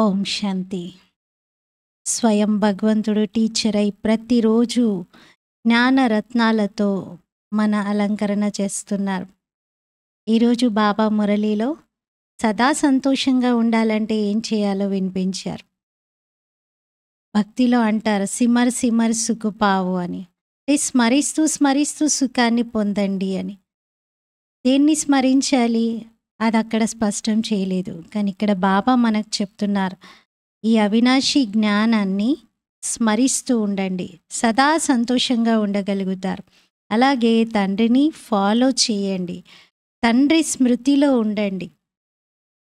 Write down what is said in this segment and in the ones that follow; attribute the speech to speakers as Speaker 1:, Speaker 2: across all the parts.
Speaker 1: ఓం శాంతి. స్వయం భగవంతుడు టీచర్ అయి ప్రతిరోజు జ్ఞానరత్నాలతో మన అలంకరణ చేస్తున్నారు. ఈరోజు బాబా మురళిలో సదా సంతోషంగా ఉండాలంటే ఏం చేయాలో వినిపించారు. భక్తిలో అంటారు సిమర్ సిమర్ సుఖపావు అని. స్మరిస్తూ స్మరిస్తూ సుఖాన్ని పొందండి అని. దేన్ని స్మరించాలి అది అక్కడ స్పష్టం చేయలేదు. కానీ ఇక్కడ బాబా మనకు చెప్తున్నారు, ఈ అవినాశి జ్ఞానాన్ని స్మరిస్తూ ఉండండి, సదా సంతోషంగా ఉండగలుగుతారు. అలాగే తండ్రిని ఫాలో చేయండి, తండ్రి స్మృతిలో ఉండండి.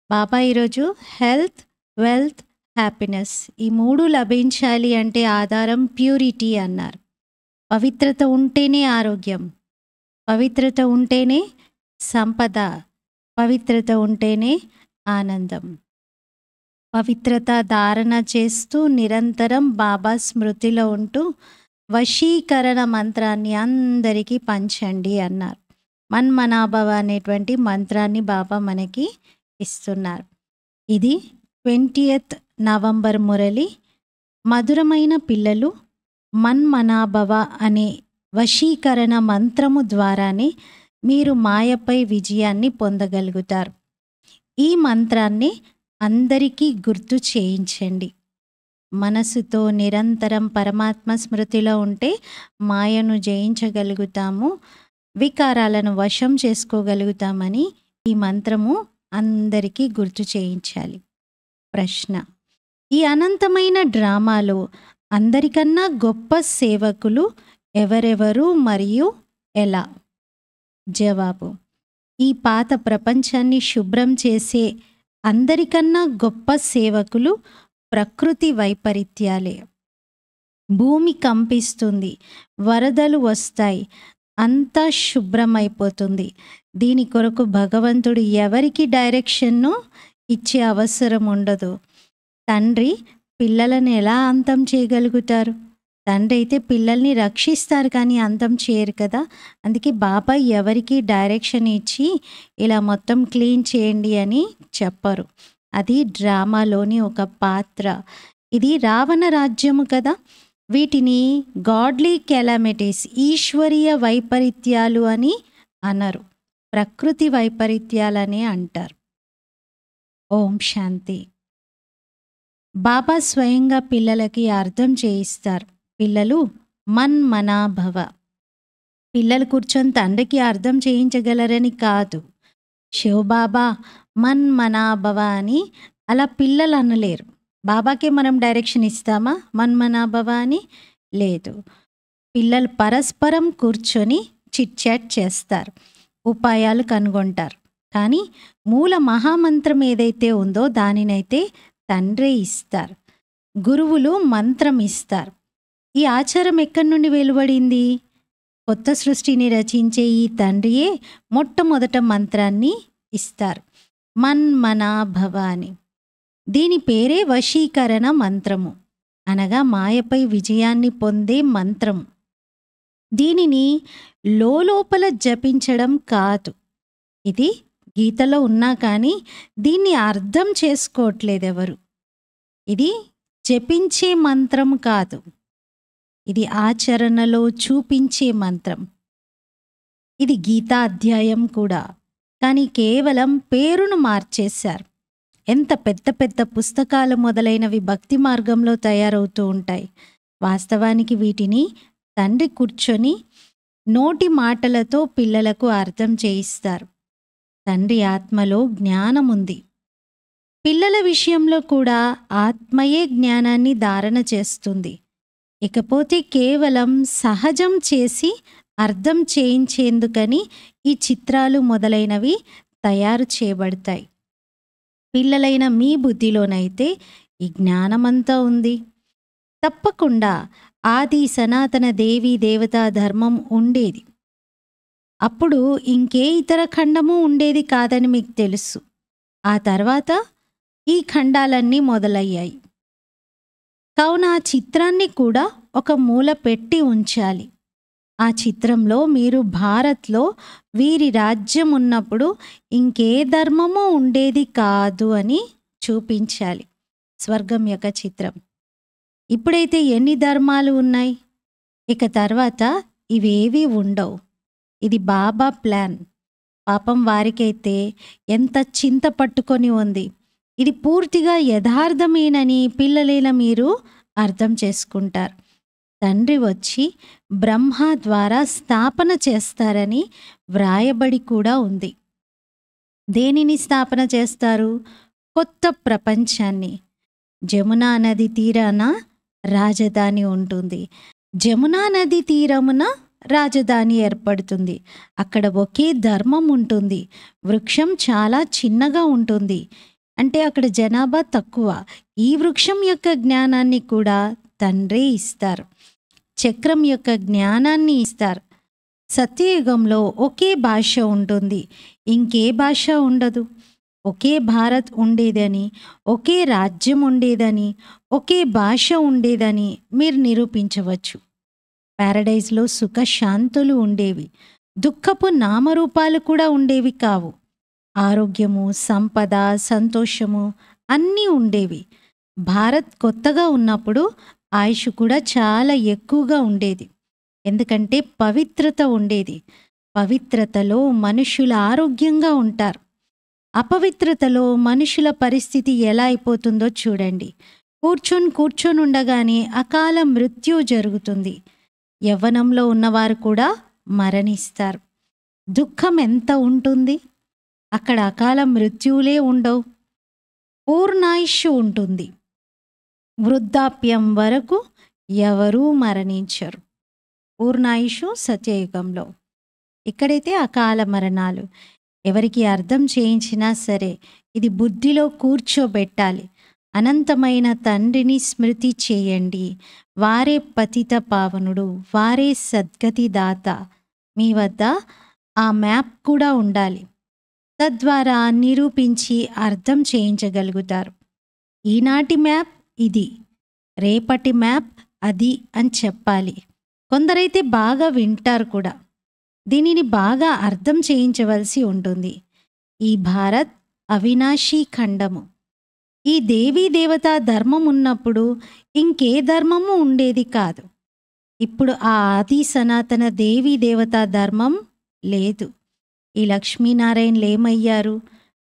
Speaker 1: బాబా ఈరోజు హెల్త్, వెల్త్, హ్యాపీనెస్ ఈ మూడు లభించాలి అంటే ఆధారం ప్యూరిటీ అన్నారు. పవిత్రత ఉంటేనే ఆరోగ్యం, పవిత్రత ఉంటేనే సంపద, పవిత్రత ఉంటేనే ఆనందం. పవిత్రత ధారణ చేస్తూ నిరంతరం బాబా స్మృతిలో ఉంటూ వశీకరణ మంత్రాన్ని అందరికీ పంచండి అన్నారు. మన్మనాభవ అనేటువంటి మంత్రాన్ని బాబా మనకి ఇస్తున్నారు. ఇది 20th నవంబర్ మురళి. మధురమైన పిల్లలు, మన్మనాభవ అనే వశీకరణ మంత్రము ద్వారానే మీరు మాయపై విజయాన్ని పొందగలుగుతారు. ఈ మంత్రాన్ని అందరికీ గుర్తు చేయించండి. మనసుతో నిరంతరం పరమాత్మ స్మృతిలో ఉంటే మాయను జయించగలుగుతాము, వికారాలను వశం చేసుకోగలుగుతామని ఈ మంత్రము అందరికీ గుర్తు చేయించాలి. ప్రశ్న: ఈ అనంతమైన డ్రామాలో అందరికన్నా గొప్ప సేవకులు ఎవరెవరు మరియు ఎలా? జవాబు: ఈ పాత ప్రపంచాన్ని శుభ్రం చేసే అందరికన్నా గొప్ప సేవకులు ప్రకృతి వైపరీత్యాలే. భూమి కంపిస్తుంది, వరదలు వస్తాయి, అంతా శుభ్రమైపోతుంది. దీని కొరకు భగవంతుడు ఎవరికి డైరెక్షన్ను ఇచ్చే అవసరం ఉండదు. తండ్రి పిల్లలను ఎలా అంతం చేయగలుగుతారు? తండ్రి అయితే పిల్లల్ని రక్షిస్తారు కానీ అంతం చేయరు కదా. అందుకే బాబా ఎవరికి డైరెక్షన్ ఇచ్చి ఇలా మొత్తం క్లీన్ చేయండి అని చెప్పరు. అది డ్రామాలోని ఒక పాత్ర. ఇది రావణ రాజ్యము కదా. వీటిని గాడ్లీ కెలామిటీస్, ఈశ్వరీయ వైపరీత్యాలు అని అనరు, ప్రకృతి వైపరీత్యాలని అంటారు. ఓం శాంతి. బాబా స్వయంగా పిల్లలకి అర్థం చేయిస్తారు. పిల్లలు మన్మనాభవ. పిల్లలు కూర్చొని తండ్రికి అర్థం చేయించగలరని కాదు. శివబాబా మన్మనాభవ అని అలా పిల్లలు అనలేరు. బాబాకే మనం డైరెక్షన్ ఇస్తామా మన్మనాభవ అని? లేదు. పిల్లలు పరస్పరం కూర్చొని చిట్ చాట్ చేస్తారు, ఉపాయాలు కనుగొంటారు. కానీ మూల మహామంత్రం ఏదైతే ఉందో దానినైతే తండ్రే ఇస్తారు. గురువులు మంత్రం ఇస్తారు. ఈ ఆచారం ఎక్కడి నుండి వెలువడింది? కొత్త సృష్టిని రచించే ఈ తండ్రియే మొట్టమొదట మంత్రాన్ని ఇస్తారు, మన్మనాభవ అని. దీని పేరే వశీకరణ మంత్రము, అనగా మాయపై విజయాన్ని పొందే మంత్రము. దీనిని లోపల జపించడం కాదు. ఇది గీతలో ఉన్నా కానీ దీన్ని అర్థం చేసుకోవట్లేదెవరు. ఇది జపించే మంత్రం కాదు, ఇది ఆచరణలో చూపించే మంత్రం. ఇది గీతా అధ్యాయం కూడా, కానీ కేవలం పేరును మార్చేశారు. ఎంత పెద్ద పెద్ద పుస్తకాలు మొదలైనవి భక్తి మార్గంలో తయారవుతూ ఉంటాయి. వాస్తవానికి వీటిని తండ్రి కూర్చొని నోటి మాటలతో పిల్లలకు అర్థం చేయిస్తారు. తండ్రి ఆత్మలో జ్ఞానం ఉంది. పిల్లల విషయంలో కూడా ఆత్మయే జ్ఞానాన్ని ధారణ చేస్తుంది. ఇకపోతే కేవలం సహజం చేసి అర్థం చేయించేందుకని ఈ చిత్రాలు మొదలైనవి తయారు చేయబడతాయి. పిల్లలైన మీ బుద్ధిలోనైతే ఈ జ్ఞానమంతా ఉంది. తప్పకుండా ఆది సనాతన దేవీ దేవతా ధర్మం ఉండేది. అప్పుడు ఇంకే ఇతర ఖండము ఉండేది కాదని మీకు తెలుసు. ఆ తర్వాత ఈ ఖండాలన్నీ మొదలయ్యాయి. కావున ఆ చిత్రాన్ని కూడా ఒక మూల పెట్టి ఉంచాలి. ఆ చిత్రంలో మీరు భారత్లో వీరి రాజ్యం ఉన్నప్పుడు ఇంకే ధర్మము ఉండేది కాదు అని చూపించాలి. స్వర్గం యొక్క చిత్రం. ఇప్పుడైతే ఎన్ని ధర్మాలు ఉన్నాయి? ఇక తర్వాత ఇవేవీ ఉండవు. ఇది బాబా ప్లాన్. పాపం వారికైతే ఎంత చింత పట్టుకొని ఉంది. ఇది పూర్తిగా యథార్థమేనని పిల్లలైన మీరు అర్థం చేసుకుంటారు. తండ్రి వచ్చి బ్రహ్మ ద్వారా స్థాపన చేస్తారని వ్రాయబడి కూడా ఉంది. దేనిని స్థాపన చేస్తారు? కొత్త ప్రపంచాన్ని. జమునా నది తీరాన రాజధాని ఉంటుంది. జమునా నది తీరమున రాజధాని ఏర్పడుతుంది. అక్కడ ఒకే ధర్మం ఉంటుంది. వృక్షం చాలా చిన్నగా ఉంటుంది. అంటే అక్కడ జనాభా తక్కువ. ఈ వృక్షం యొక్క జ్ఞానాన్ని కూడా తండ్రే ఇస్తారు. చక్రం యొక్క జ్ఞానాన్ని ఇస్తారు. సత్యయుగంలో ఒకే భాష ఉంటుంది. ఇంకే భాష ఉండదు. ఒకే భారత్ ఉండేదని, ఒకే రాజ్యం ఉండేదని, ఒకే భాష ఉండేదని మీరు నిరూపించవచ్చు. ప్యారడైజ్లో సుఖశాంతులు ఉండేవి. దుఃఖపు నామరూపాలు కూడా ఉండేవి కావు. ఆరోగ్యము, సంపద, సంతోషము అన్నీ ఉండేవి. భారత్ కొత్తగా ఉన్నప్పుడు ఆయుష్ కూడా చాలా ఎక్కువగా ఉండేది. ఎందుకంటే పవిత్రత ఉండేది. పవిత్రతలో మనుషులు ఆరోగ్యంగా ఉంటారు. అపవిత్రతలో మనుషుల పరిస్థితి ఎలా అయిపోతుందో చూడండి. కూర్చొని ఉండగానే అకాల మృత్యు జరుగుతుంది. యవ్వనంలో ఉన్నవారు కూడా మరణిస్తారు. దుఃఖం ఎంత ఉంటుంది? అక్కడ అకాల మృత్యువులే ఉండవు. పూర్ణాయుష్ ఉంటుంది. వృద్ధాప్యం వరకు ఎవరూ మరణించరు. పూర్ణాయుష్ సత్యయుగంలో. ఇక్కడైతే అకాల మరణాలు. ఎవరికి అర్థం చేయించినా సరే ఇది బుద్ధిలో కూర్చోబెట్టాలి. అనంతమైన తండ్రిని స్మృతి చేయండి. వారే పతిత పావనుడు, వారే సద్గతి దాత. మీ వద్ద ఆ మ్యాప్ కూడా ఉండాలి. తద్వారా నిరూపించి అర్థం చేయించగలుగుతారు. ఈనాటి మ్యాప్ ఇది, రేపటి మ్యాప్ అది అని చెప్పాలి. కొందరైతే బాగా వింటారు కూడా. దీనిని బాగా అర్థం చేయించవలసి ఉంటుంది. ఈ భారత్ అవినాశీ ఖండము. ఈ దేవీ దేవతా ధర్మం ఉన్నప్పుడు ఇంకే ధర్మము ఉండేది కాదు. ఇప్పుడు ఆ ఆది సనాతన దేవీ దేవతా ధర్మం లేదు. ఈ లక్ష్మీనారాయణలు ఏమయ్యారు?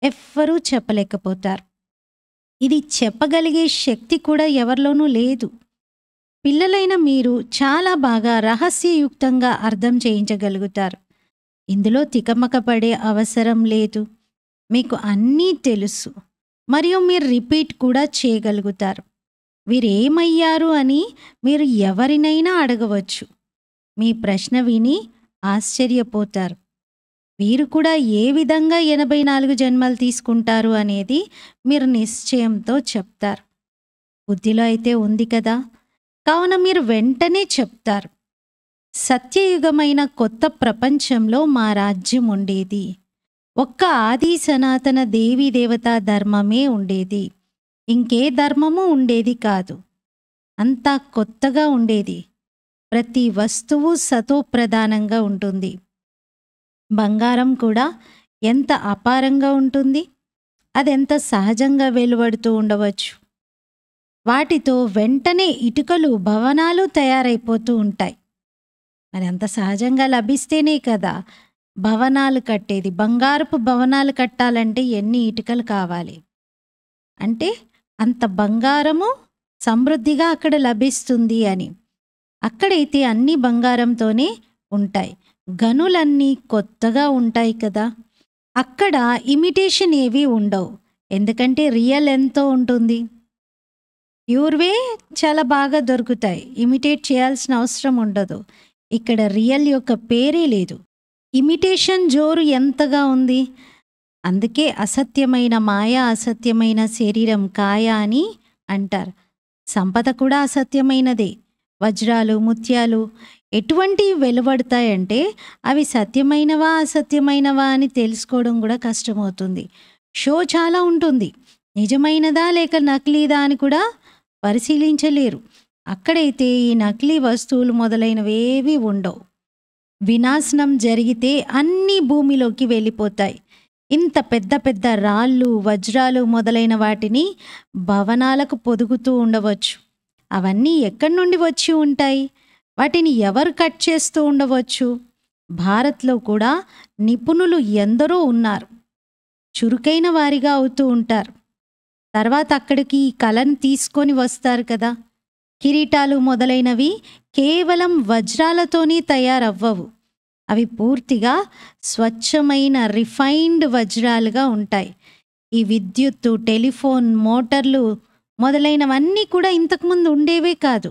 Speaker 1: ఎవ్వరూ చెప్పలేకపోతారు. ఇది చెప్పగలిగే శక్తి కూడా ఎవరిలోనూ లేదు. పిల్లలైన మీరు చాలా బాగా రహస్యయుక్తంగా అర్థం చేయించగలుగుతారు. ఇందులో తికమకపడే అవసరం లేదు. మీకు అన్నీ తెలుసు. మరియు మీరు రిపీట్ కూడా చేయగలుగుతారు. వీరేమయ్యారు అని మీరు ఎవరినైనా అడగవచ్చు. మీ ప్రశ్న విని ఆశ్చర్యపోతారు. వీరు కూడా ఏ విధంగా 84 జన్మలు తీసుకుంటారు అనేది మీరు నిశ్చయంతో చెప్తారు. బుద్ధిలో అయితే ఉంది కదా. కావున మీరు వెంటనే చెప్తారు. సత్యయుగమైన కొత్త ప్రపంచంలో మా రాజ్యం ఉండేది. ఒక్క ఆది సనాతన దేవీ దేవతా ధర్మమే ఉండేది. ఇంకే ధర్మము ఉండేది కాదు. అంతా కొత్తగా ఉండేది. ప్రతి వస్తువు సతోప్రధానంగా ఉంటుంది. బంగారం కూడా ఎంత అపారంగా ఉంటుంది. అదెంత సహజంగా వెలువడుతూ ఉండవచ్చు. వాటితో వెంటనే ఇటుకలు, భవనాలు తయారైపోతూ ఉంటాయి. అది అంత సహజంగా లభిస్తేనే కదా భవనాలు కట్టేది. బంగారపు భవనాలు కట్టాలంటే ఎన్ని ఇటుకలు కావాలి? అంటే అంత బంగారము సమృద్ధిగా అక్కడ లభిస్తుంది అని. అక్కడైతే అన్ని బంగారంతోనే ఉంటాయి. గనులన్నీ కొత్తగా ఉంటాయి కదా. అక్కడ ఇమిటేషన్ ఏవి ఉండవు. ఎందుకంటే రియల్ ఎంతో ఉంటుంది. ప్యూర్వే చాలా బాగా దొరుకుతాయి. ఇమిటేట్ చేయాల్సిన అవసరం ఉండదు. ఇక్కడ రియల్ యొక్క పేరే లేదు. ఇమిటేషన్ జోరు ఎంతగా ఉంది. అందుకే అసత్యమైన మాయ, అసత్యమైన శరీరం కాయ అని అంటారు. సంపద కూడా అసత్యమైనదే. వజ్రాలు, ముత్యాలు ఎటువంటివి వెలువడతాయంటే అవి సత్యమైనవా అసత్యమైనవా అని తెలుసుకోవడం కూడా కష్టమవుతుంది. షో చాలా ఉంటుంది. నిజమైనదా లేక నకిలీదా అని కూడా పరిశీలించలేరు. అక్కడైతే ఈ నకిలీ వస్తువులు మొదలైనవేవి ఉండవు. వినాశనం జరిగితే అన్నీ భూమిలోకి వెళ్ళిపోతాయి. ఇంత పెద్ద పెద్ద రాళ్ళు, వజ్రాలు మొదలైన వాటిని భవనాలకు పొదుగుతూ ఉండవచ్చు. అవన్నీ ఎక్కడి నుండి వచ్చి ఉంటాయి? వాటిని ఎవరు కట్ చేస్తూ ఉండవచ్చు? భారత్‌లో కూడా నిపుణులు ఎందరో ఉన్నారు. చురుకైన వారిగా అవుతూ ఉంటారు. తర్వాత అక్కడికి ఈ కళను తీసుకొని వస్తారు కదా! కిరీటాలు మొదలైనవి కేవలం వజ్రాలతోనే తయారవ్వవు. అవి పూర్తిగా స్వచ్ఛమైన రిఫైన్డ్ వజ్రాలుగా ఉంటాయి. ఈ విద్యుత్తు, టెలిఫోన్, మోటార్లు మొదలైనవన్నీ కూడా ఇంతకుముందు ఉండేవే కాదు.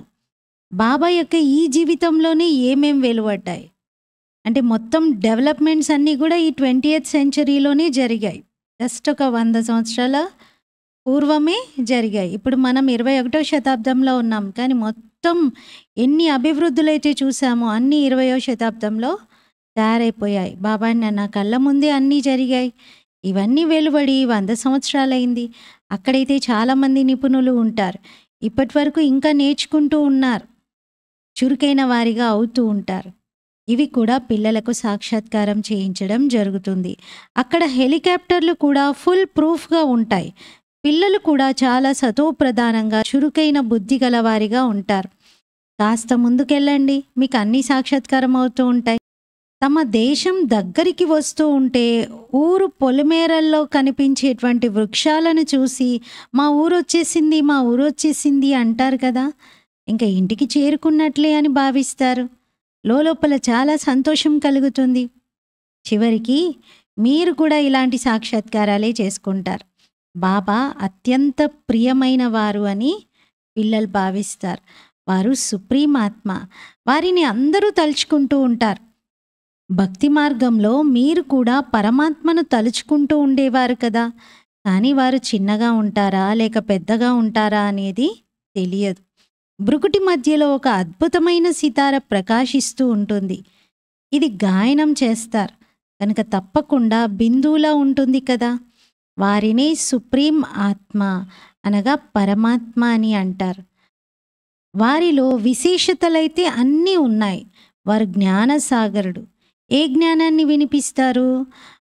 Speaker 1: బాబా యొక్క ఈ జీవితంలోనే ఏమేం వెలువడ్డాయి అంటే మొత్తం డెవలప్మెంట్స్ అన్నీ కూడా ఈ 20th సెంచరీలోనే జరిగాయి. జస్ట్ ఒక 100 సంవత్సరాల పూర్వమే జరిగాయి. ఇప్పుడు మనం 21వ శతాబ్దంలో ఉన్నాం. కానీ మొత్తం ఎన్ని అభివృద్ధులైతే చూసామో అన్నీ 20వ శతాబ్దంలో తయారైపోయాయి. బాబా నా కళ్ళ ముందే అన్నీ జరిగాయి. ఇవన్నీ వెలువడి 100 సంవత్సరాలైంది. అక్కడైతే చాలామంది నిపుణులు ఉంటారు. ఇప్పటి వరకు ఇంకా నేర్చుకుంటూ ఉన్నారు. చురుకైన వారిగా అవుతూ ఉంటారు. ఇవి కూడా పిల్లలకు సాక్షాత్కారం చేయించడం జరుగుతుంది. అక్కడ హెలికాప్టర్లు కూడా ఫుల్ ప్రూఫ్‌గా ఉంటాయి. పిల్లలు కూడా చాలా సతోప్రధానంగా చురుకైన బుద్ధి గలవారిగా ఉంటారు. కాస్త ముందుకెళ్ళండి, మీకు అన్నీ సాక్షాత్కారం అవుతూ ఉంటాయి. తమ దేశం దగ్గరికి వస్తూ ఉంటే ఊరు పొలిమేరల్లో కనిపించేటువంటి వృక్షాలను చూసి మా ఊరొచ్చేసింది, మా ఊరొచ్చేసింది అంటారు కదా! ఇంకా ఇంటికి చేరుకున్నట్లే అని భావిస్తారు. లోపల చాలా సంతోషం కలుగుతుంది. చివరికి మీరు కూడా ఇలాంటి సాక్షాత్కారాలే చేసుకుంటారు. బాబా అత్యంత ప్రియమైన వారు అని పిల్లలు భావిస్తారు. వారు సుప్రీం ఆత్మ. వారిని అందరూ తలుచుకుంటూ ఉంటారు. భక్తి మార్గంలో మీరు కూడా పరమాత్మను తలుచుకుంటూ ఉండేవారు కదా! కానీ వారు చిన్నగా ఉంటారా లేక పెద్దగా ఉంటారా అనేది తెలియదు. భృకుటి మధ్యలో ఒక అద్భుతమైన సితార ప్రకాశిస్తూ ఉంటుంది. ఇది గాయనం చేస్తారు కనుక తప్పకుండా బిందువులా ఉంటుంది కదా! వారినే సుప్రీం ఆత్మ అనగా పరమాత్మ అని అంటారు. వారిలో విశేషతలైతే అన్నీ ఉన్నాయి. వారు జ్ఞానసాగరుడు. ఏ జ్ఞానాన్ని వినిపిస్తారు?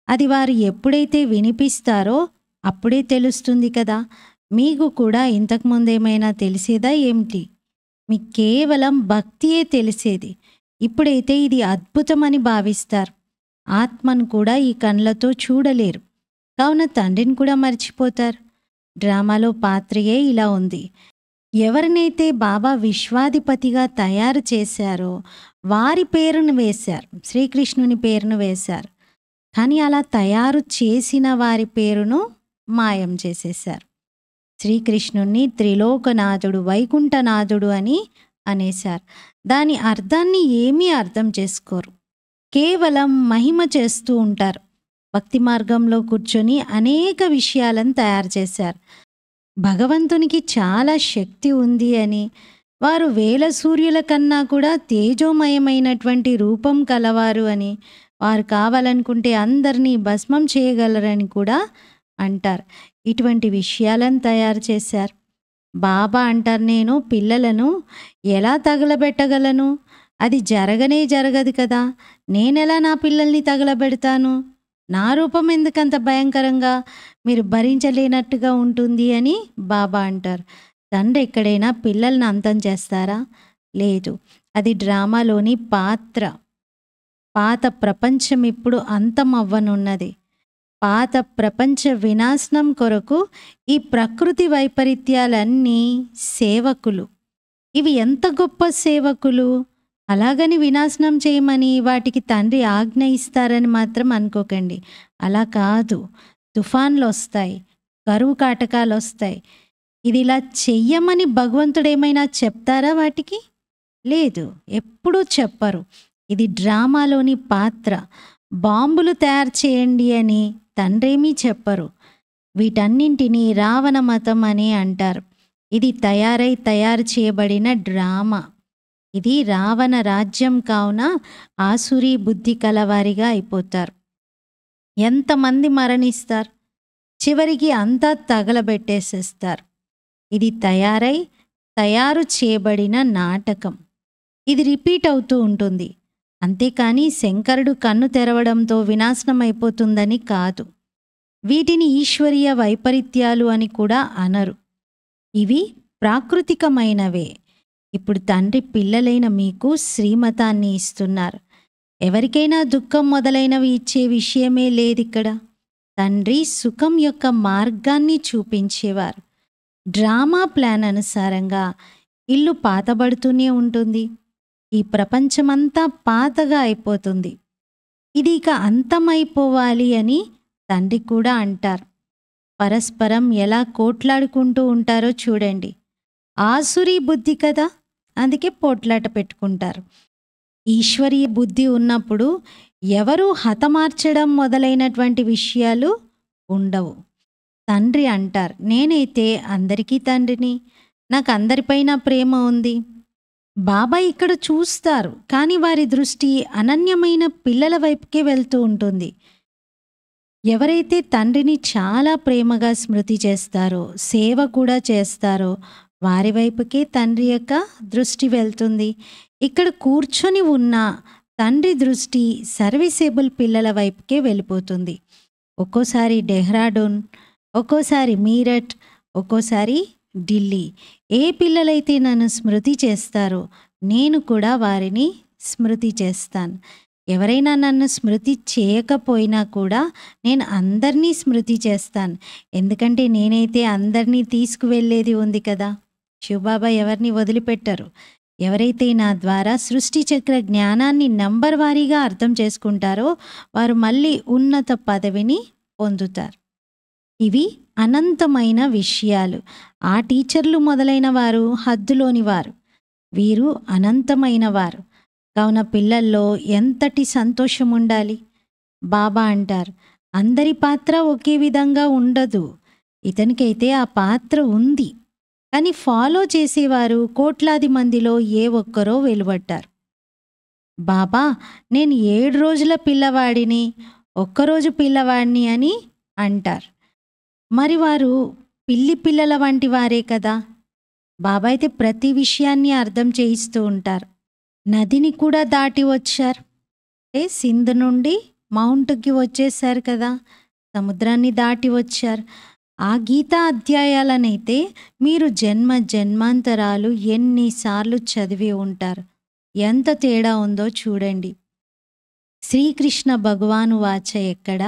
Speaker 1: అది వారు ఎప్పుడైతే వినిపిస్తారో అప్పుడే తెలుస్తుంది కదా! మీకు కూడా ఇంతకుముందేమైనా తెలిసేదా ఏమిటి? మీకు కేవలం భక్తియే తెలిసేది. ఇప్పుడైతే ఇది అద్భుతమని భావిస్తారు. ఆత్మను కూడా ఈ కళ్ళతో చూడలేరు. కావున తండ్రిని కూడా మర్చిపోతారు. డ్రామాలో పాత్రయే ఇలా ఉంది. ఎవరినైతే బాబా విశ్వాధిపతిగా తయారు చేశారో వారి పేరును వేశారు. శ్రీకృష్ణుని పేరును వేశారు. కానీ అలా తయారు చేసిన వారి పేరును మాయం చేసేశారు. శ్రీకృష్ణుణ్ణి త్రిలోకనాథుడు, వైకుంఠనాథుడు అని అనేశారు. దాని అర్థాన్ని ఏమీ అర్థం చేసుకోరు. కేవలం మహిమ చేస్తూ ఉంటారు. భక్తి మార్గంలో కూర్చొని అనేక విషయాలను తయారు చేశారు. భగవంతునికి చాలా శక్తి ఉంది అని, వారు వేల సూర్యుల కన్నా కూడా తేజోమయమైనటువంటి రూపం కలవారు అని, వారు కావాలనుకుంటే అందరినీ భస్మం చేయగలరని కూడా అంటారు. ఇటువంటి విషయాలను తయారు చేశారు. బాబా అంటారు, నేను పిల్లలను ఎలా తగలబెట్టగలను? అది జరగనే జరగదు కదా! నేనెలా నా పిల్లల్ని తగలబెడతాను? నా రూపం ఎందుకంత భయంకరంగా మీరు భరించలేనట్టుగా ఉంటుంది అని బాబా అంటారు. తండ్రి ఎక్కడైనా పిల్లల్ని అంతం చేస్తారా? లేదు. అది డ్రామాలోని పాత్ర. పాత ప్రపంచం ఇప్పుడు అంతం అవ్వనున్నది. పాత ప్రపంచ వినాశనం కొరకు ఈ ప్రకృతి వైపరీత్యాలన్నీ సేవకులు. ఇవి ఎంత గొప్ప సేవకులు! అలాగని వినాశనం చేయమని వాటికి తండ్రి ఆజ్ఞ ఇస్తారని మాత్రం అనుకోకండి. అలా కాదు. తుఫాన్లు వస్తాయి, కరువు కాటకాలు వస్తాయి. ఇది ఇలా చెయ్యమని భగవంతుడు ఏమైనా చెప్తారా వాటికి? లేదు, ఎప్పుడూ చెప్పరు. ఇది డ్రామాలోని పాత్ర. బాంబులు తయారు చేయండి అని తండ్రేమీ చెప్పరు. వీటన్నింటినీ రావణ మతం అని అంటారు. ఇది తయారు చేయబడిన డ్రామా. ఇది రావణ రాజ్యం కావున ఆసురీ బుద్ధి కలవారిగా అయిపోతారు. ఎంతమంది మరణిస్తారు? చివరికి అంతా తగలబెట్టేసేస్తారు. ఇది తయారు చేయబడిన నాటకం. ఇది రిపీట్ అవుతూ ఉంటుంది. అంతేకాని శంకరుడు కన్ను తెరవడంతో వినాశనం అయిపోతుందని కాదు. వీటిని ఈశ్వరీయ వైపరీత్యాలు అని కూడా అనరు. ఇవి ప్రాకృతికమైనవే. ఇప్పుడు తండ్రి పిల్లలైన మీకు శ్రీమతాన్ని ఇస్తున్నారు. ఎవరికైనా దుఃఖం మొదలైనవి ఇచ్చే విషయమే లేదిక్కడ. తండ్రి సుఖం యొక్క మార్గాన్ని చూపించేవారు. డ్రామా ప్లాన్ అనుసారంగా ఇల్లు పాతబడుతూనే ఉంటుంది. ఈ ప్రపంచమంతా పాతగా అయిపోతుంది. ఇది ఇక అంతమైపోవాలి అని తండ్రి కూడా అంటారు. పరస్పరం ఎలా కోట్లాడుకుంటూ ఉంటారో చూడండి. ఆసురీ బుద్ధి కదా, అందుకే పోట్లాట పెట్టుకుంటారు. ఈశ్వరీయ బుద్ధి ఉన్నప్పుడు ఎవరూ హతమార్చడం మొదలైనటువంటి విషయాలు ఉండవు. తండ్రి అంటారు, నేనైతే అందరికీ తండ్రిని, నాకు అందరిపైన ప్రేమ ఉంది. బాబా ఇక్కడ చూస్తారు, కానీ వారి దృష్టి అనన్యమైన పిల్లల వైపుకే వెళ్తూ ఉంటుంది. ఎవరైతే తండ్రిని చాలా ప్రేమగా స్మృతి చేస్తారో, సేవ కూడా చేస్తారో, వారి వైపుకే తండ్రి యొక్క దృష్టి వెళ్తుంది. ఇక్కడ కూర్చొని ఉన్న తండ్రి దృష్టి సర్వీసేబుల్ పిల్లల వైపుకే వెళ్ళిపోతుంది. ఒక్కోసారి డెహ్రాడూన్, ఒక్కోసారి మీరట్, ఒక్కోసారి ఢిల్లీ. ఏ పిల్లలైతే నన్ను స్మృతి చేస్తారో నేను కూడా వారిని స్మృతి చేస్తాను. ఎవరైనా నన్ను స్మృతి చేయకపోయినా కూడా నేను అందరినీ స్మృతి చేస్తాను. ఎందుకంటే నేనైతే అందరినీ తీసుకువెళ్ళేది ఉంది కదా. శివబాబా ఎవరిని వదిలిపెట్టరు. ఎవరైతే నా ద్వారా సృష్టి చక్ర జ్ఞానాన్ని నంబర్ వారీగా అర్థం చేసుకుంటారో వారు మళ్ళీ ఉన్నత పదవిని పొందుతారు. ఇవి అనంతమైన విషయాలు. ఆ టీచర్లు మొదలైన వారు హద్దులోని వారు, వీరు అనంతమైన వారు. కావున పిల్లల్లో ఎంతటి సంతోషం ఉండాలి. బాబా అంటారు, అందరి పాత్ర ఒకే విధంగా ఉండదు. ఇతనికైతే ఆ పాత్ర ఉంది, కానీ ఫాలో చేసేవారు కోట్లాది మందిలో ఏ ఒక్కరో వెలువడ్డారు. బాబా, నేను 7 రోజుల పిల్లవాడిని, ఒక్కరోజు పిల్లవాడిని అని అంటారు. మరి వారు పిల్లల వంటి వారే కదా. బాబా అయితే ప్రతి విషయాన్ని అర్థం చేయిస్తూ ఉంటారు. నదిని కూడా దాటి వచ్చారు. అంటే సింధు నుండి మౌంట్కి వచ్చేసారు కదా, సముద్రాన్ని దాటి వచ్చారు. ఆ గీతా అధ్యాయాలనైతే మీరు జన్మ జన్మాంతరాలు ఎన్నిసార్లు చదివి ఉంటారు. ఎంత తేడా ఉందో చూడండి. శ్రీకృష్ణ భగవాను వాచ ఎక్కడ,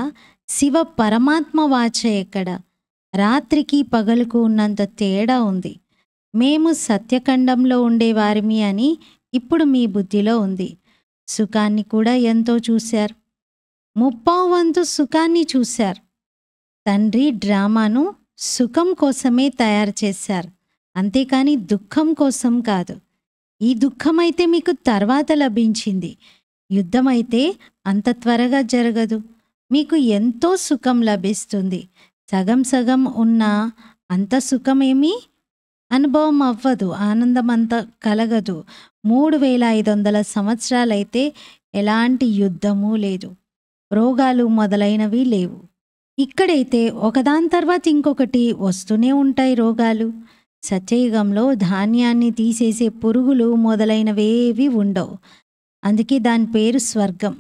Speaker 1: శివ పరమాత్మ వాచ ఎక్కడ. రాత్రికి పగలుకు ఉన్నంత తేడా ఉంది. మేము సత్యఖండంలో ఉండేవారిమి అని ఇప్పుడు మీ బుద్ధిలో ఉంది. సుఖాన్ని కూడా ఎంతో చూశారు. 30 సుఖాన్ని చూశారు. తండ్రి డ్రామాను సుఖం కోసమే తయారు చేశారు, అంతేకాని దుఃఖం కోసం కాదు. ఈ దుఃఖమైతే మీకు తర్వాత లభించింది. యుద్ధమైతే అంత త్వరగా జరగదు. మీకు ఎంతో సుఖం లభిస్తుంది. సగం సగం ఉన్న అంత సుఖమేమీ అనుభవం అవ్వదు, ఆనందం అంత కలగదు. 3500 సంవత్సరాలైతే ఎలాంటి యుద్ధము లేదు, రోగాలు మొదలైనవి లేవు. ఇక్కడైతే ఒకదాని తర్వాత ఇంకొకటి వస్తూనే ఉంటాయి రోగాలు. సత్యయుగంలో ధాన్యాన్ని తీసేసే పురుగులు మొదలైనవేవి ఉండవు. అందుకే దాని పేరు స్వర్గం.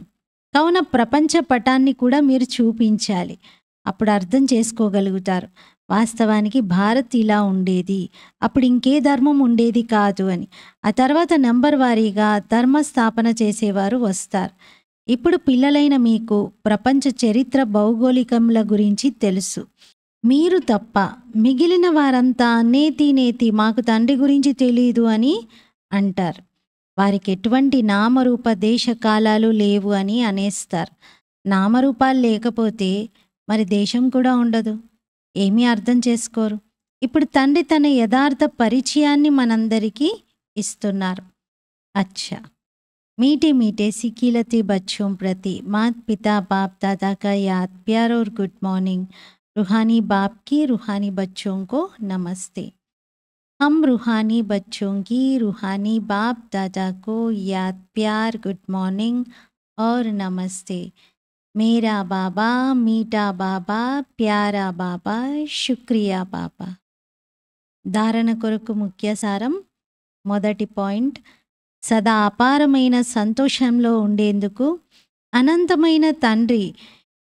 Speaker 1: కావున ప్రపంచ పటాన్ని కూడా మీరు చూపించాలి, అప్పుడు అర్థం చేసుకోగలుగుతారు. వాస్తవానికి భారత్ ఇలా ఉండేది, అప్పుడు ఇంకే ధర్మం ఉండేది కాదు అని. ఆ తర్వాత నంబర్ వారీగా ధర్మ స్థాపన చేసేవారు వస్తారు. ఇప్పుడు పిల్లలైన మీకు ప్రపంచ చరిత్ర భౌగోళికముల గురించి తెలుసు. మీరు తప్ప మిగిలిన వారంతా నేతి నేతి మాకు తండ్రి గురించి తెలీదు అని అంటారు. వారికి ఎటువంటి నామరూప దేశ కాలాలు లేవు అని అనేస్తారు. నామరూపాలు లేకపోతే మరి దేశం కూడా ఉండదు. ఏమీ అర్థం చేసుకోరు. ఇప్పుడు తండ్రి తన యథార్థ పరిచయాన్ని మనందరికీ ఇస్తున్నారు. అచ్చా, मीठे मीठे सिखिलते बच्चों प्रति माता पिता बाप दादा का याद प्यार और गुड मॉर्निंग। रूहानी बाप की रूहानी बच्चों को नमस्ते। हम रूहानी बच्चों की रूहानी बाप दादा को याद प्यार गुड मॉर्निंग और नमस्ते। मेरा बाबा मीठा बाबा प्यारा बाबा शुक्रिया बाबा। धारण కొరకు ముఖ్య సారం. మొదటి పాయింట్, సదా అపారమైన సంతోషంలో ఉండేందుకు అనంతమైన తండ్రి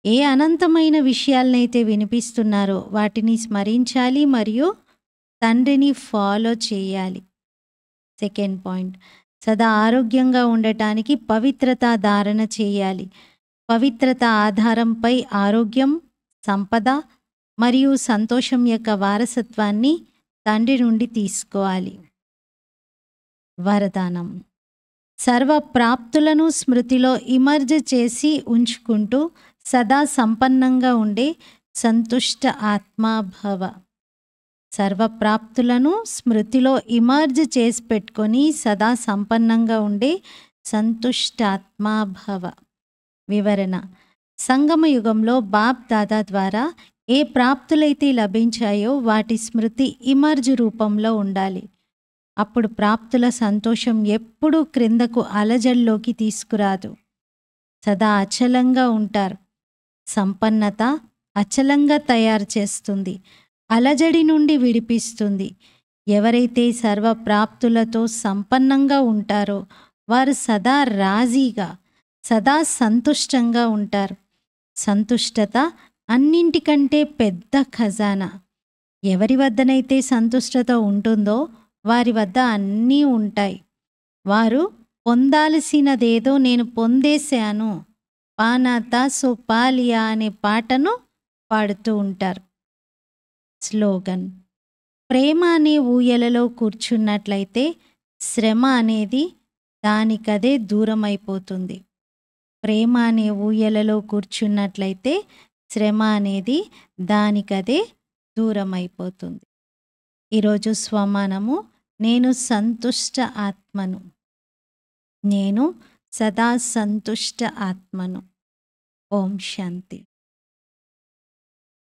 Speaker 1: ఏ అనంతమైన విషయాలనైతే వినిపిస్తున్నారో వాటిని స్మరించాలి మరియు తండ్రిని ఫాలో చేయాలి. సెకండ్ పాయింట్, సదా ఆరోగ్యంగా ఉండటానికి పవిత్రత ధారణ చేయాలి. పవిత్రత ఆధారంపై ఆరోగ్యం, సంపద మరియు సంతోషం యొక్క వారసత్వాన్ని తండ్రి నుండి తీసుకోవాలి. వరదానం: సర్వ ప్రాప్తులను స్మృతిలో ఇమర్జ్ చేసి ఉంచుకుంటూ సదా సంపన్నంగా ఉండే సంతుష్ట ఆత్మాభవ. సర్వప్రాప్తులను స్మృతిలో ఇమర్జ్ చేసి పెట్టుకొని సదా సంపన్నంగా ఉండే సంతుష్టాత్మాభవ. వివరణ: సంగమ యుగంలో బాప్ దాదా ద్వారా ఏ ప్రాప్తులైతే లభించాయో వాటి స్మృతి ఇమర్జ్ రూపంలో ఉండాలి. అప్పుడు ప్రాప్తుల సంతోషం ఎప్పుడూ క్రిందకు అలజడిలోకి తీసుకురాదు. సదా అచలంగా ఉంటారు. సంపన్నత అచలంగా తయారు చేస్తుంది, అలజడి నుండి విడిపిస్తుంది. ఎవరైతే సర్వప్రాప్తులతో సంపన్నంగా ఉంటారో వారు సదా రాజీగా, సదా సంతుష్టంగా ఉంటారు. సంతుష్టత అన్నింటికంటే పెద్ద ఖజానా. ఎవరి వద్దనైతే సంతుష్టత ఉంటుందో వారి వద్ద అన్నీ ఉంటాయి. వారు పొందాల్సినదేదో నేను పొందేశాను, పానాత సో పాలియా అనే పాటను పాడుతూ ఉంటారు. స్లోగన్: ప్రేమ అనే ఊయలలో కూర్చున్నట్లయితే శ్రమ అనేది దానికదే దూరమైపోతుంది. ప్రేమ అనే ఊయలలో కూర్చున్నట్లయితే శ్రమ అనేది దానికదే దూరమైపోతుంది. ఈరోజు స్వమానము: నేను సంతుష్ట ఆత్మను. నేను సదా సంతుష్ట ఆత్మను. ఓం శాంతి.